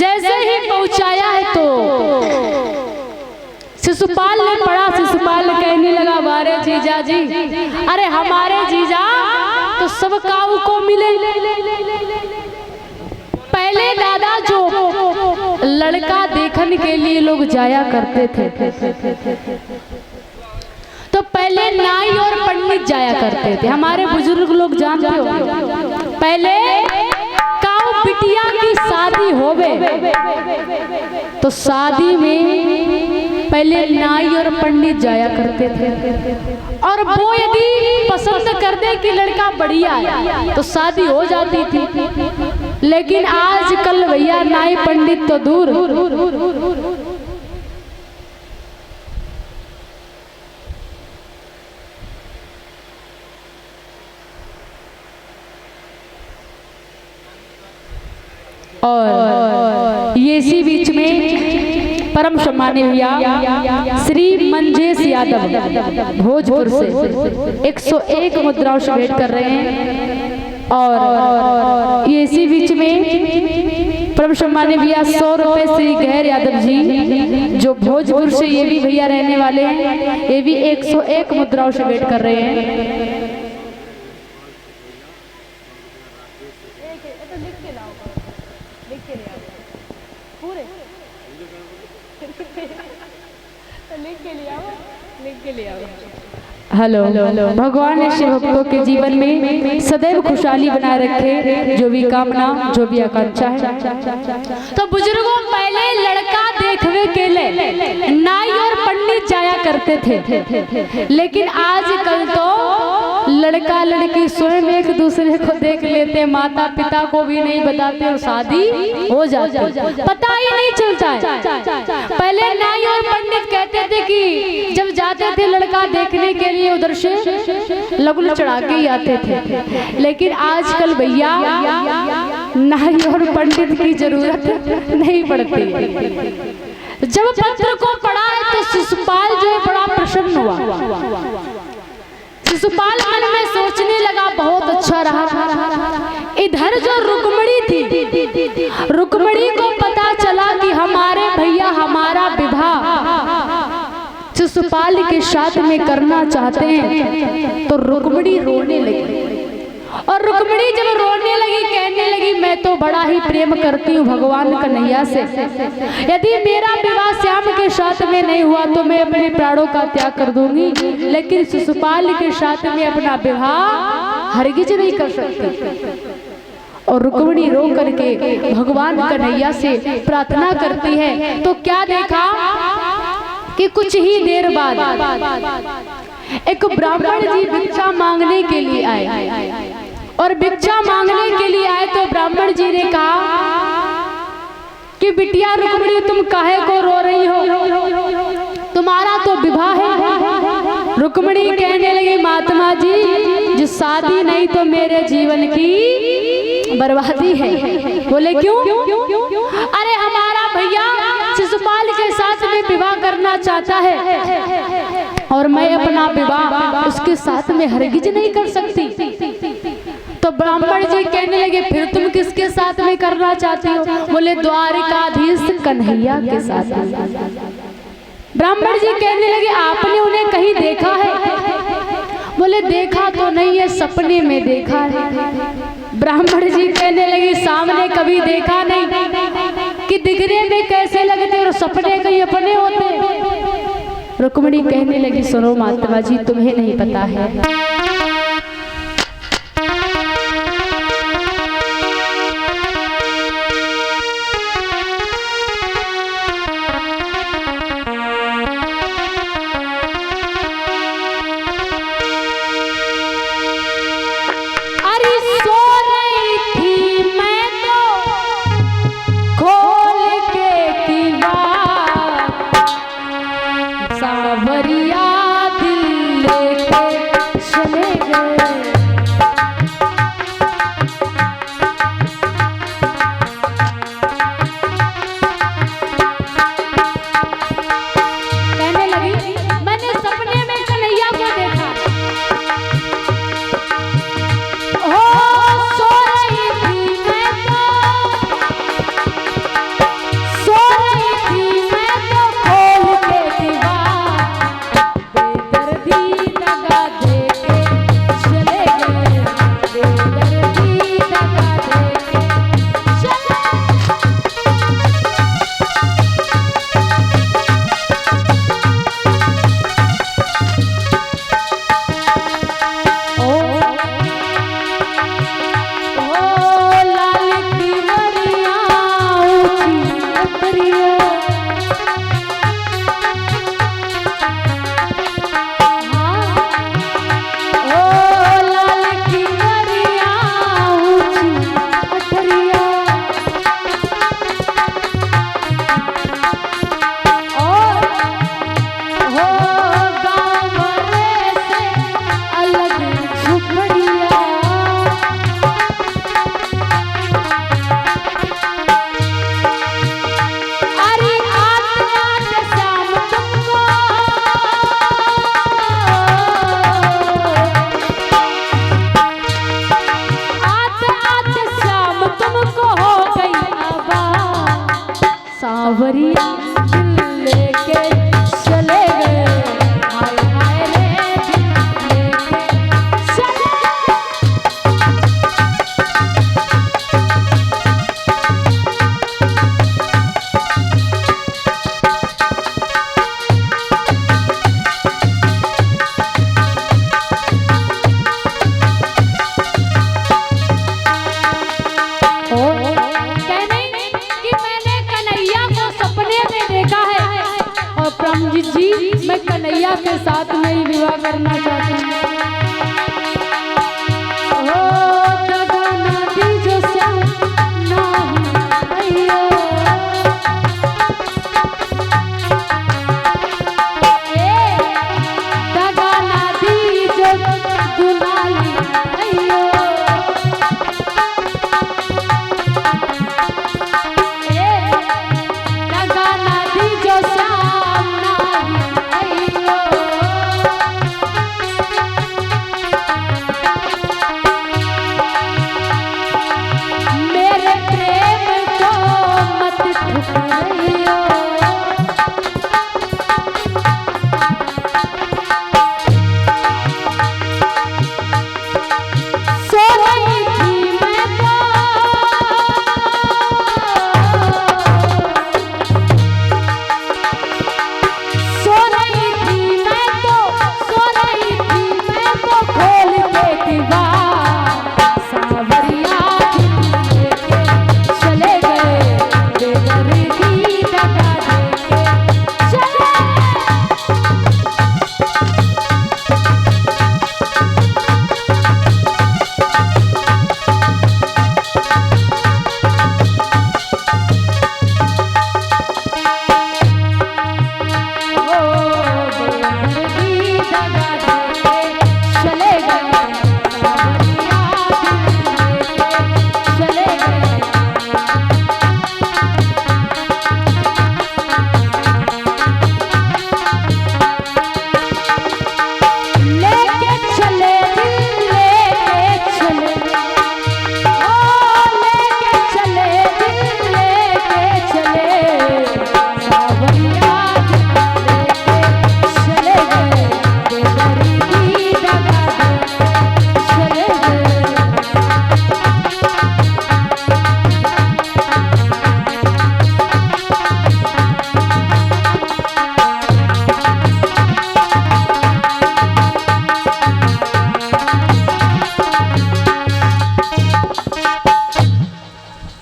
जैसे ही पहुंचाया है तो शिशुपाल ने पढ़ा। शिशुपाल कहने लगा, बारे जीजा जी, अरे हमारे जीजा तो सब काऊ को मिले। पहले दादा जो लड़का देखने के लिए लोग जाया करते थे तो पहले नाई और पंडित जाया करते थे। हमारे बुजुर्ग लोग जानते हो, पहले काऊ बिटिया की शादी होवे तो शादी में पहले नाई और पंडित जाया करते थे, और वो यदि पसंद कर दे कि लड़का बढ़िया है तो शादी हो जाती थी। लेकिन आजकल भैया नाई पंडित तो दूर, और ये इसी बीच में परम सम्मानीय भैया श्री मंजेश यादव भोजपुर से 101 मुद्राओं से भेंट कर रहे हैं। और ये इसी बीच में परम सम्मानीय भैया 100 रुपए श्री गहर यादव जी जो भोजपुर से ये भी भैया रहने वाले हैं, ये भी 101 मुद्राओं से भेंट कर रहे हैं। हेलो, भगवान ऐसे भक्तों के जीवन में सदैव खुशहाली बनाए रखे, जो भी कामना जो भी आकांक्षा है। तो बुजुर्गों पहले लड़का देखने के लिए नाई और पंडित जाया करते थे, लेकिन आजकल तो लड़का लड़की स्वयं एक दूसरे को देख लेते, माता पिता को भी नहीं बताते और शादी हो जाती, पता ही नहीं चलता है। पहले नाई और पंडित कहते थे कि जब जाते थे लड़का देखने के लिए उधर से लगुल चढ़ा के ही आते थे, लेकिन आजकल भैया नाई और पंडित की जरूरत नहीं पड़ती। जब पत्र को पढ़ा है तो शिशुपाल जो है बड़ा प्रसन्न हुआ। शिशुपाल मन में सोचने लगा, बहुत अच्छा रहा। इधर जो रुक्मणी थी, रुक्मणी को पता चला कि हमारे भैया हमारा विवाह शिशुपाल के साथ में करना चाहते हैं, तो रुक्मणी रोने लगी। और रुक्मणी जब रोने लगी कहने लगी, मैं तो बड़ा ही प्रेम करती हूँ भगवान कन्हैया से, यदि मेरा विवाह श्याम के साथ में नहीं हुआ तो मैं अपने प्राणों का त्याग कर दूंगी, लेकिन शिशुपाल के साथ में अपना विवाह हरगिज नहीं कर सकती। और रुक्मणी रो करके भगवान कन्हैया से प्रार्थना करती है। तो क्या देखा कि कुछ ही देर बाद एक ब्राह्मण जी भिक्षा मांगने के लिए आए, और भिक्षा मांगने के लिए आए तो ब्राह्मण जी ने कहा कि बिटिया रुक्मणी तुम काहे को रो रही हो, तुम्हारा तो विवाह है। रुक्मणी कहने लगी, महात्मा जी जो शादी नहीं तो मेरे जीवन की बर्बादी है। बोले क्यों? अरे हमारा भैया शिशुपाल के साथ में विवाह करना चाहता है और मैं अपना विवाह उसके साथ में हरगिज नहीं कर सकती। तो ब्राह्मण जी कहने लगे, फिर तुम किसके साथ में करना चाहती हो? बोले द्वारिकाधीश कन्हैया के साथ। ब्राह्मण जी कहने लगे, आपने उन्हें कहीं देखा है? बोले देखा तो नहीं है, सपने में देखा है। ब्राह्मण जी कहने लगे, सामने कभी देखा नहीं कि दिखने में कैसे लगते और सपने कहीं अपने होते। रुक्मणी कहने लगी, सुनो महात्मा जी तुम्हें नहीं पता है, कन्हैया के साथ में ही विवाह करना चाहती हूँ।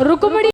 रुक्मिणी